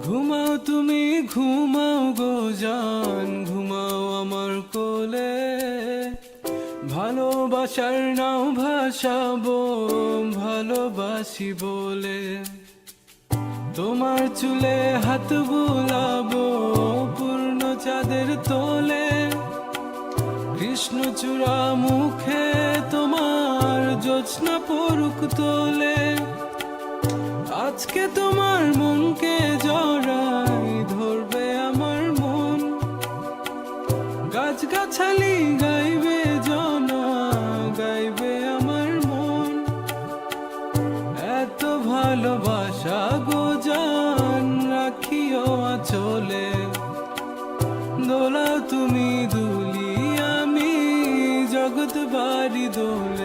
ঘুমাও তুমি ঘুমাও গো জান, ঘুমাও আমার কোলে। ভালোবাসার নাও ভাসাবো ভালোবাসি বলে। তোমার চুলে হাত বুলাবো পূর্ণ চাঁদের তোলে। কৃষ্ণচূড়া মুখে তোমার জ্যোৎস্না পড়ুক তোলে। আজকে তোমার মনকে জড়াই ধরবে আমার মন। গাছগাছালি গাইবে জনা, গাইবে আমার মন। এত ভালোবাসা গো জান রাখিও আঁচলে। দোলাও তুমি দুলি আমি জগৎ বাড়ি দোলে।